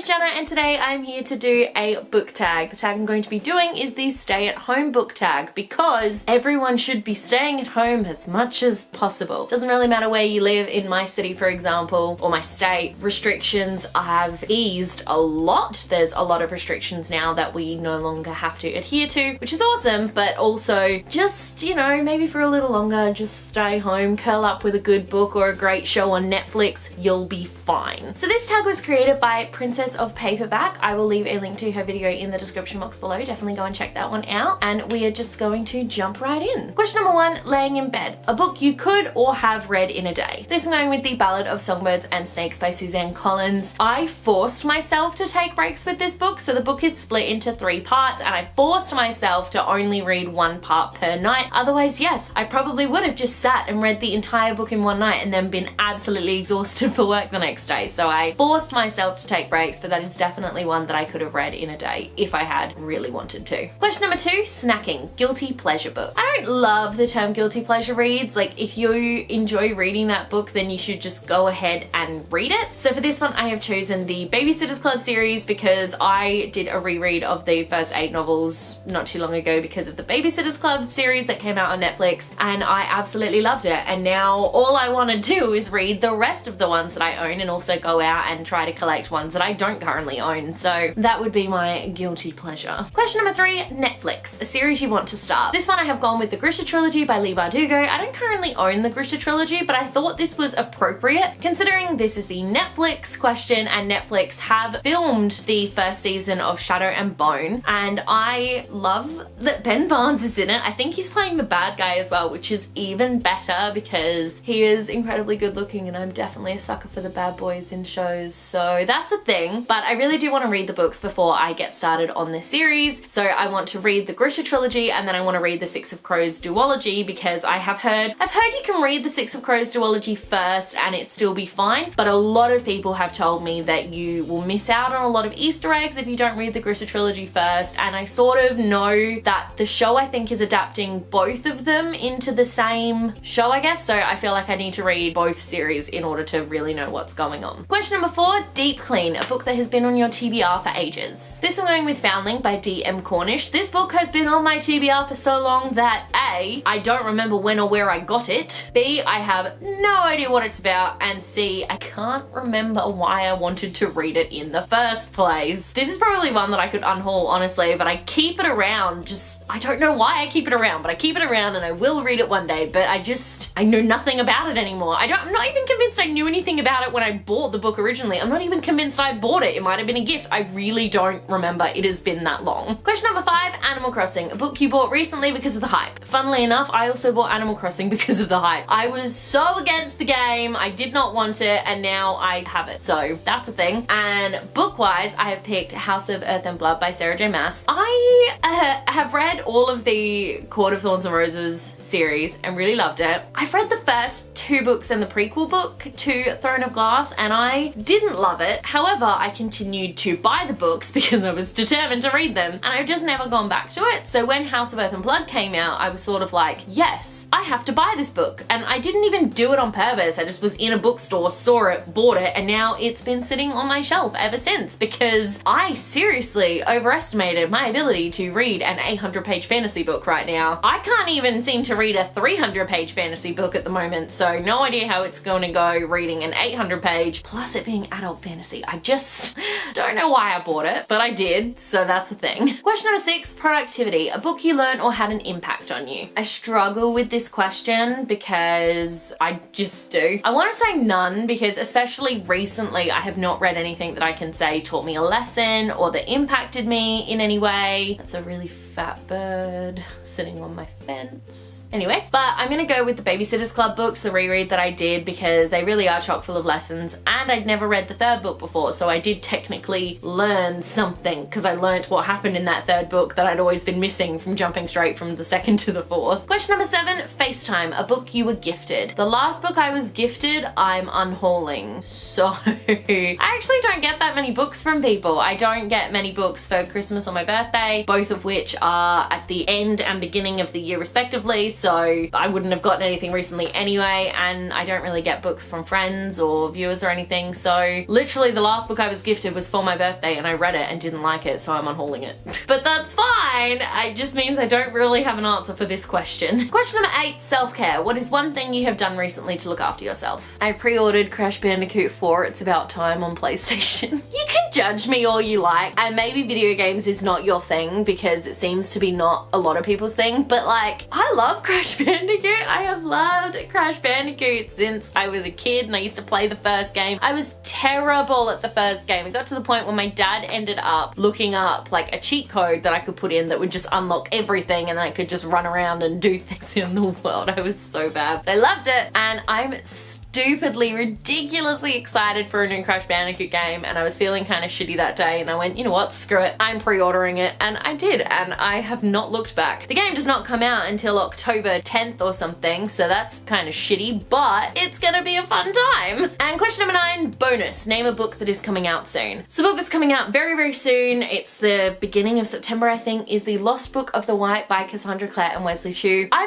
is Jenna and today I'm here to do a book tag. The tag I'm going to be doing is the stay at home book tag because everyone should be staying at home as much as possible. Doesn't really matter where you live. In my city, for example, or my state, restrictions have eased a lot. There's a lot of restrictions now that we no longer have to adhere to, which is awesome, but also just, you know, maybe for a little longer, just stay home, curl up with a good book or a great show on Netflix, you'll be fine. So this tag was created by Princess of Paperback. I will leave a link to her video in the description box below. Definitely go and check that one out. And we are just going to jump right in. Question number 1, laying in bed. A book you could or have read in a day. This is going with The Ballad of Songbirds and Snakes by Suzanne Collins. I forced myself to take breaks with this book. So the book is split into 3 parts and I forced myself to only read 1 part per night. Otherwise, yes, I probably would have just sat and read the entire book in one night and then been absolutely exhausted for work the next day. So I forced myself to take breaks, but that is definitely one that I could have read in a day if I had really wanted to. Question number 2, snacking. Guilty pleasure book. I don't love the term guilty pleasure reads. Like, if you enjoy reading that book, then you should just go ahead and read it. So for this one, I have chosen the Babysitter's Club series because I did a reread of the first 8 novels not too long ago because of the Babysitter's Club series that came out on Netflix, and I absolutely loved it. And now all I want to do is read the rest of the ones that I own and also go out and try to collect ones that I don't currently own. So that would be my guilty pleasure. Question number 3, Netflix, a series you want to start. This one I have gone with the Grisha trilogy by Leigh Bardugo. I don't currently own the Grisha trilogy, but I thought this was appropriate considering this is the Netflix question and Netflix have filmed the first season of Shadow and Bone, and I love that Ben Barnes is in it. I think he's playing the bad guy as well, which is even better because he is incredibly good looking and I'm definitely a sucker for the bad boys in shows, so that's a thing. But I really do want to read the books before I get started on this series. So I want to read the Grisha trilogy and then I want to read the Six of Crows duology because I've heard you can read the Six of Crows duology first and it still be fine, but a lot of people have told me that you will miss out on a lot of Easter eggs if you don't read the Grisha trilogy first, and I sort of know that the show I think is adapting both of them into the same show, I guess, so I feel like I need to read both series in order to really know what's going on. Question number 4, Deep Clean, a book that has been on your TBR for ages. This I'm going with Foundling by D.M. Cornish. This book has been on my TBR for so long that A, I don't remember when or where I got it, B, I have no idea what it's about, and C, I can't remember why I wanted to read it in the first place. This is probably one that I could unhaul, honestly, but I keep it around. Just, I don't know why I keep it around, but I keep it around and I will read it one day, but I know nothing about it anymore. I'm not even convinced I knew anything about it when I bought the book originally. I'm not even convinced I bought it. It might have been a gift. I really don't remember. It has been that long. Question number 5, Animal Crossing, a book you bought recently because of the hype. Funnily enough, I also bought Animal Crossing because of the hype. I was so against the game, I did not want it, and now I have it. So that's a thing. And book-wise, I have picked House of Earth and Blood by Sarah J. Maas. I have read all of the Court of Thorns and Roses series and really loved it. I've read the first 2 books and the prequel book to Throne of Glass and I didn't love it. However, I continued to buy the books because I was determined to read them and I've just never gone back to it. So when House of Earth and Blood came out, I was sort of like, yes, I have to buy this book. And I didn't even do it on purpose. I just was in a bookstore, saw it, bought it, and now it's been sitting on my shelf ever since because I seriously overestimated my ability to read an 800-page fantasy book right now. I can't even seem to read a 300-page fantasy book at the moment, so no idea how it's going to go reading an 800-page, plus it being adult fantasy. I just don't know why I bought it, but I did, so that's a thing. Question number 6, productivity, a book you learned or had an impact on you. I struggle with this question because I just do. I want to say none because especially recently I have not read anything that I can say taught me a lesson or that impacted me in any way. That's a really fat bird sitting on my fence. Anyway, but I'm gonna go with the Babysitter's Club books, the reread that I did, because they really are chock full of lessons and I'd never read the 3rd book before, so I did technically learn something because I learned what happened in that 3rd book that I'd always been missing from jumping straight from the 2nd to the 4th. Question number 7, Facetime, a book you were gifted. The last book I was gifted, I'm unhauling. So I actually don't get that many books from people. I don't get many books for Christmas or my birthday, both of which are at the end and beginning of the year respectively, so I wouldn't have gotten anything recently anyway, and I don't really get books from friends or viewers or anything, so literally the last book I was gifted was for my birthday and I read it and didn't like it, so I'm unhauling it. But that's fine. It just means I don't really have an answer for this question. Question number 8, self-care. What is one thing you have done recently to look after yourself? I pre-ordered Crash Bandicoot 4, It's About Time on PlayStation. You can judge me all you like, and maybe video games is not your thing because it seems to be not a lot of people's thing, but like, I love Crash Bandicoot. I have loved Crash Bandicoot since I was a kid and I used to play the first game. I was terrible at the first game. It got to the point where my dad ended up looking up like a cheat code that I could put in that would just unlock everything and then I could just run around and do things in the world. I was so bad. But I loved it, and I'm stupidly, ridiculously excited for a new Crash Bandicoot game, and I was feeling kind of shitty that day and I went, you know what, screw it, I'm pre-ordering it, and I did, and I have not looked back. The game does not come out until October 10th or something, so that's kind of shitty, but it's gonna be a fun time. And question number 9, bonus. Name a book that is coming out soon. So a book that's coming out very, very soon, it's the beginning of September I think, is The Lost Book of the White by Cassandra Clare and Wesley Chu. I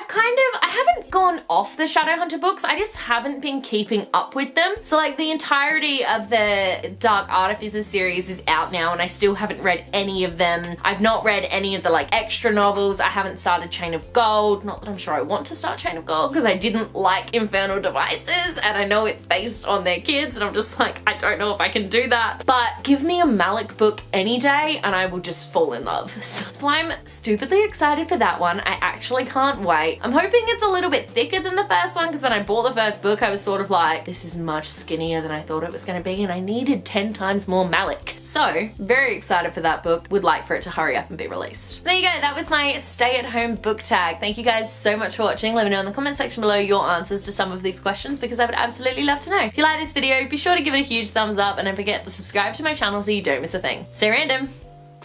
haven't gone off the Shadowhunter books, I just haven't been keeping up with them. So like the entirety of the Dark Artificers series is out now and I still haven't read any of them. I've not read any of the like extra novels. I haven't started Chain of Gold. Not that I'm sure I want to start Chain of Gold because I didn't like Infernal Devices and I know it's based on their kids and I'm just like, I don't know if I can do that. But give me a Malik book any day and I will just fall in love. So I'm stupidly excited for that one. I actually can't wait. I'm hoping it's a little bit thicker than the first one because when I bought the first book I was sort of like, this is much skinnier than I thought it was going to be and I needed 10 times more Malik. So very excited for that book. Would like for it to hurry up and be released. There you go. That was my stay-at-home book tag. Thank you guys so much for watching. Let me know in the comment section below your answers to some of these questions because I would absolutely love to know. If you like this video, be sure to give it a huge thumbs up and don't forget to subscribe to my channel so you don't miss a thing. Stay random.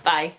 Bye.